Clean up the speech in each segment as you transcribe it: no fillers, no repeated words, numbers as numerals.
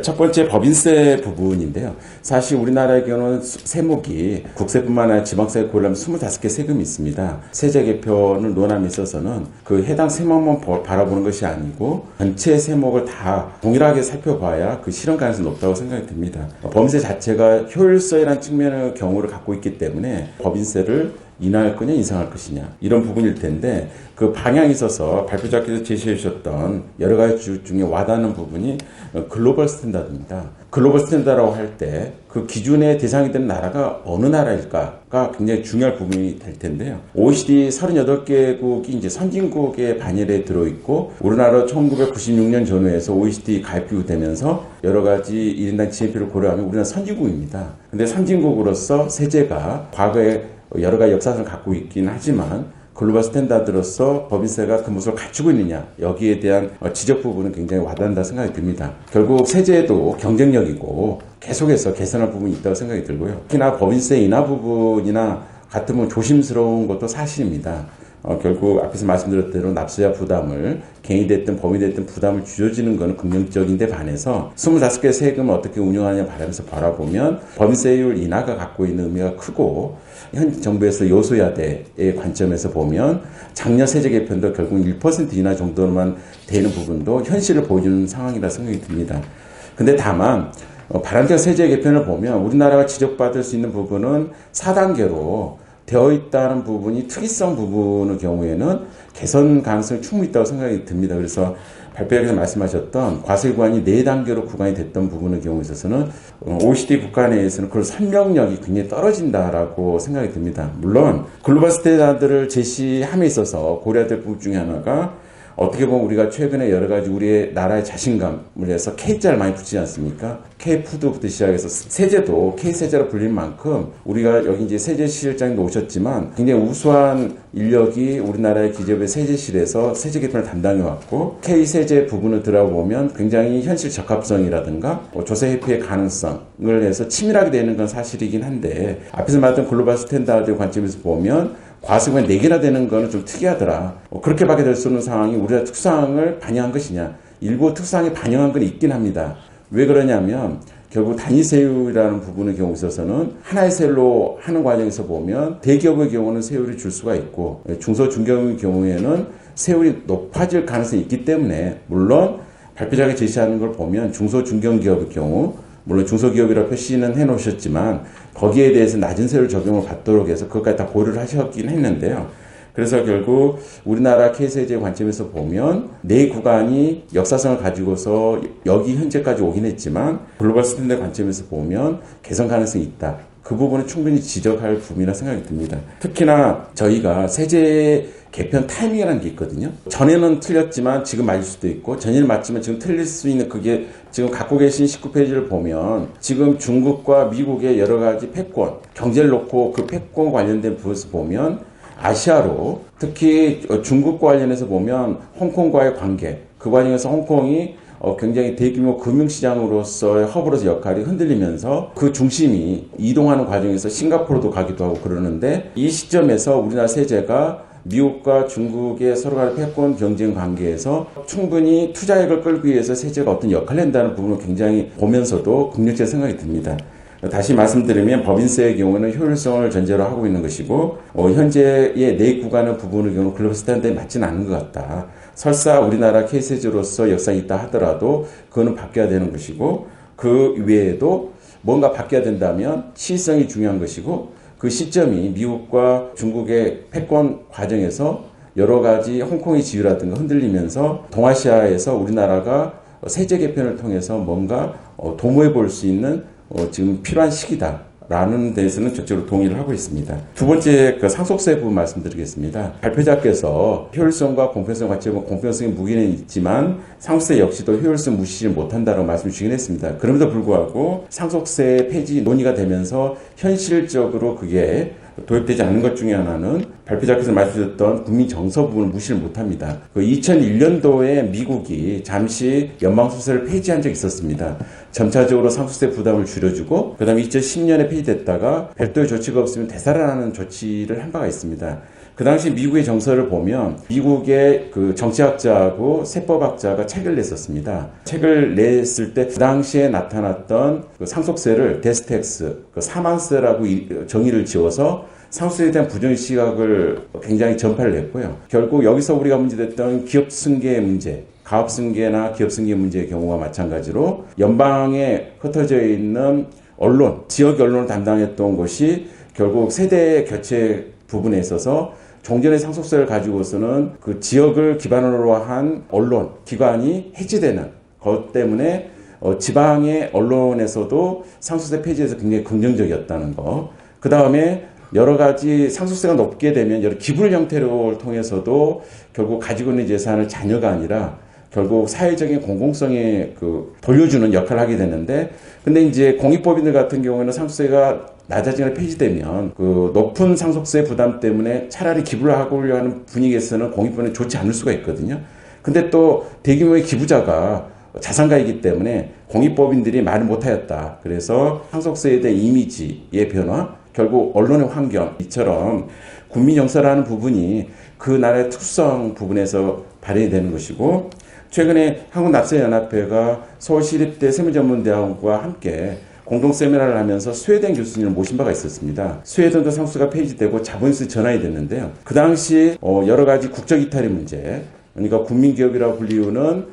첫 번째 법인세 부분인데요. 사실 우리나라의 경우는 세목이 국세뿐만 아니라 지방세에 고려하면 25개 세금이 있습니다. 세제 개편을 논함에 있어서는 그 해당 세목만 바라보는 것이 아니고 전체 세목을 다 동일하게 살펴봐야 그 실현 가능성이 높다고 생각이 듭니다. 법인세 자체가 효율성이라는 측면의 경우를 갖고 있기 때문에 법인세를 인하할 거냐 인상할 것이냐 이런 부분일 텐데 그 방향에 있어서 발표자께서 제시해 주셨던 여러 가지 중에 와닿는 부분이 글로벌 스탠다드입니다. 글로벌 스탠다드라고 할 때 그 기준의 대상이 되는 나라가 어느 나라일까가 굉장히 중요한 부분이 될 텐데요. OECD 38개국이 이제 선진국의 반열에 들어있고 우리나라 1996년 전후에서 OECD 가입국이 되면서 여러 가지 1인당 GNP를 고려하면 우리나라 선진국입니다. 근데 선진국으로서 세제가 과거에 여러 가지 역사성을 갖고 있긴 하지만 글로벌 스탠다드로서 법인세가 그 모습을 갖추고 있느냐 여기에 대한 지적 부분은 굉장히 와닿는다 생각이 듭니다. 결국 세제도 경쟁력이고 계속해서 개선할 부분이 있다고 생각이 들고요. 특히나 법인세 인하 부분이나 같으면 조심스러운 것도 사실입니다. 결국 앞에서 말씀드렸던 대로 납세자 부담을 개인이 됐든 범인이 됐든 부담을 줄여주는 것은 긍정적인데 반해서 25개 세금을 어떻게 운영하느냐 바라면서 바라보면 법인세율 인하가 갖고 있는 의미가 크고 현 정부에서 요소야대의 관점에서 보면 작년 세제 개편도 결국 1% 인하 정도로만 되는 부분도 현실을 보여주는 상황이라 생각이 듭니다. 근데 다만 바람직한 세제 개편을 보면 우리나라가 지적받을 수 있는 부분은 4단계로 되어 있다는 부분이 특이성 부분의 경우에는 개선 가능성이 충분히 있다고 생각이 듭니다. 그래서 발표에서 말씀하셨던 과세 구간이 4단계로 구간이 됐던 부분의 경우에 있어서는 OECD 국가 내에서는 그런 설명력이 굉장히 떨어진다라고 생각이 듭니다. 물론 글로벌 스탠다드를 제시함에 있어서 고려해야 될 부분 중에 하나가 어떻게 보면 우리가 최근에 여러 가지 우리의 나라의 자신감을 해서 K자를 많이 붙이지 않습니까? K푸드부터 시작해서 세제도 K세제로 불릴 만큼 우리가 여기 이제 세제실장님도 오셨지만 굉장히 우수한 인력이 우리나라의 기재부의 세제실에서 세제 개편을 담당해왔고 K세제 부분을 들어보면 굉장히 현실 적합성이라든가 조세 회피의 가능성을 해서 치밀하게 되는 건 사실이긴 한데 앞에서 말했던 글로벌 스탠다드 관점에서 보면 과세금이 4개나 되는 거는 좀 특이하더라. 그렇게밖에 될 수 없는 상황이 우리가 특수항을 반영한 것이냐. 일부 특수항에 반영한 건 있긴 합니다. 왜 그러냐면 결국 단위세율이라는 부분의 경우에 있어서는 하나의 세율로 하는 과정에서 보면 대기업의 경우는 세율이 줄 수가 있고 중소 중견의 경우에는 세율이 높아질 가능성이 있기 때문에 물론 발표자가 제시하는 걸 보면 중소 중견기업의 경우 물론 중소기업이라 표시는 해놓으셨지만 거기에 대해서 낮은 세율 적용을 받도록 해서 그것까지 다 고려를 하셨긴 했는데요. 그래서 결국 우리나라 K세제 관점에서 보면 네 구간이 역사성을 가지고서 여기 현재까지 오긴 했지만 글로벌 스탠다드 관점에서 보면 개선 가능성이 있다. 그 부분은 충분히 지적할 부분이라 생각이 듭니다. 특히나 저희가 세제 개편 타이밍이라는 게 있거든요. 전에는 틀렸지만 지금 맞을 수도 있고 전에는 맞지만 지금 틀릴 수 있는 그게 지금 갖고 계신 19페이지를 보면 지금 중국과 미국의 여러 가지 패권, 경제를 놓고 그 패권 관련된 부분에서 보면 아시아로 특히 중국과 관련해서 보면 홍콩과의 관계, 그 과정에서 홍콩이 굉장히 대규모 금융시장으로서의 허브로서 역할이 흔들리면서 그 중심이 이동하는 과정에서 싱가포르도 가기도 하고 그러는데 이 시점에서 우리나라 세제가 미국과 중국의 서로 간의 패권 경쟁 관계에서 충분히 투자액을 끌기 위해서 세제가 어떤 역할을 한다는 부분을 굉장히 보면서도 긍정적인 생각이 듭니다. 다시 말씀드리면 법인세의 경우는 효율성을 전제로 하고 있는 것이고 현재의 내 구간의 부분의 경우 글로벌 스탠다드에 맞지는 않는 것 같다. 설사 우리나라 K세제로서 역사가 있다 하더라도 그거는 바뀌어야 되는 것이고 그 외에도 뭔가 바뀌어야 된다면 시의성이 중요한 것이고 그 시점이 미국과 중국의 패권 과정에서 여러 가지 홍콩의 지위라든가 흔들리면서 동아시아에서 우리나라가 세제 개편을 통해서 뭔가 도모해 볼 수 있는 지금 필요한 시기다라는 데에서는 적극적으로 동의를 하고 있습니다. 두 번째 그 상속세 부분 말씀드리겠습니다. 발표자께서 효율성과 공평성 같이 보면 공평성의 무기는 있지만 상속세 역시도 효율성 무시를 못한다고 말씀 주시긴 했습니다. 그럼에도 불구하고 상속세 폐지 논의가 되면서 현실적으로 그게 도입되지 않는 것 중에 하나는 발표자께서 말씀드렸던 국민 정서 부분을 무시를 못합니다. 그 2001년도에 미국이 잠시 연방수세를 폐지한 적이 있었습니다. 점차적으로 상속세 부담을 줄여주고 그 다음에 2010년에 폐지됐다가 별도의 조치가 없으면 되살아나는 조치를 한 바가 있습니다. 그 당시 미국의 정서를 보면 미국의 그 정치학자하고 세법학자가 책을 냈었습니다. 책을 냈을 때 그 당시에 나타났던 그 상속세를 데스텍스, 그 사망세라고 정의를 지어서 상속세에 대한 부정의 시각을 굉장히 전파를 했고요. 결국 여기서 우리가 문제됐던 기업 승계 문제, 가업 승계나 기업 승계 문제의 경우와 마찬가지로 연방에 흩어져 있는 언론, 지역 언론을 담당했던 것이 결국 세대 교체 부분에 있어서 종전의 상속세를 가지고서는 그 지역을 기반으로 한 언론, 기관이 해지되는 것 때문에 지방의 언론에서도 상속세 폐지에서 굉장히 긍정적이었다는 거. 그 다음에 여러 가지 상속세가 높게 되면 여러 기부 형태를 통해서도 결국 가지고 있는 재산을 자녀가 아니라 결국 사회적인 공공성에 돌려주는 역할을 하게 되는데, 근데 이제 공익법인들 같은 경우에는 상속세가 낮아지거나 폐지되면 그 높은 상속세 부담 때문에 차라리 기부를 하고 하는 분위기에서는 공익법인이 좋지 않을 수가 있거든요. 근데 또 대규모의 기부자가 자산가이기 때문에 공익법인들이 말을 못하였다. 그래서 상속세에 대한 이미지의 변화, 결국 언론의 환경, 이처럼 국민정서라는 부분이 그 나라의 특수성 부분에서 발현이 되는 것이고, 최근에 한국납세연합회가 서울시립대 세무전문대학원과 함께 공동 세미나를 하면서 스웨덴 교수님을 모신 바가 있었습니다. 스웨덴도 상속세가 폐지되고 자본세 전환이 됐는데요. 그 당시 여러 가지 국적 이탈의 문제, 그러니까 국민기업이라고 불리우는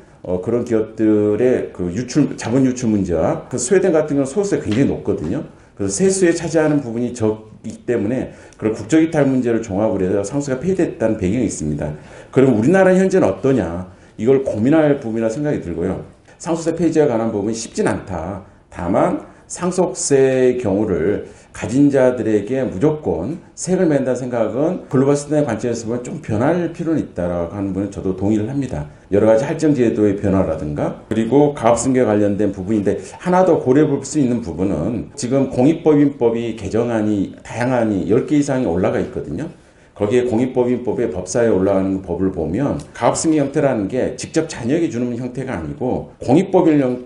그런 기업들의 그 자본 유출 문제와 그 스웨덴 같은 경우는 소득세가 굉장히 높거든요. 그래서 세수에 차지하는 부분이 적기 때문에 그런 국적 이탈 문제를 종합을 해서 상속세가 폐지됐다는 배경이 있습니다. 그럼 우리나라 현재는 어떠냐? 이걸 고민할 부분이라 생각이 들고요. 상속세 폐지에 관한 부분이 쉽진 않다. 다만 상속세의 경우를 가진 자들에게 무조건 세금을 낸다는 생각은 글로벌 시대의 관점에서 보면 좀 변할 필요는 있다라고 하는 부분은 저도 동의를 합니다. 여러 가지 할증 제도의 변화라든가 그리고 가업승계 관련된 부분인데, 하나 더 고려해 볼 수 있는 부분은 지금 공익법인법이 개정안이 다양한이 10개 이상이 올라가 있거든요. 거기에 공익법인법의 법사에 올라가는 법을 보면 가업승계 형태라는 게 직접 자녀에게 주는 형태가 아니고 공익법인을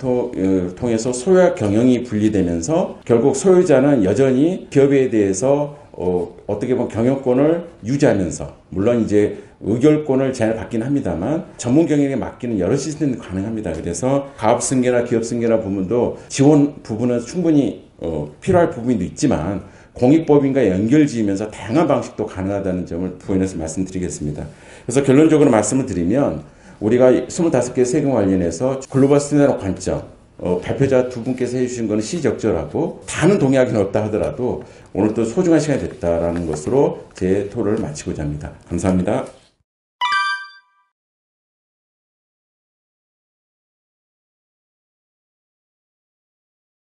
통해서 소유와 경영이 분리되면서 결국 소유자는 여전히 기업에 대해서 어떻게 보면 경영권을 유지하면서, 물론 이제 의결권을 제한을 받긴 합니다만 전문 경영에 맡기는 여러 시스템이 가능합니다. 그래서 가업승계나 기업승계나 부분도 지원 부분은 충분히 필요할 부분도 있지만 공익법인과 연결지으면서 다양한 방식도 가능하다는 점을 부연해서 말씀드리겠습니다. 그래서 결론적으로 말씀을 드리면 우리가 25개 세금 관련해서 글로벌 스탠다드 관점, 발표자 두 분께서 해주신 것은 시적절하고 다는 동의하기는 없다 하더라도 오늘 또 소중한 시간이 됐다라는 것으로 제 토론을 마치고자 합니다. 감사합니다.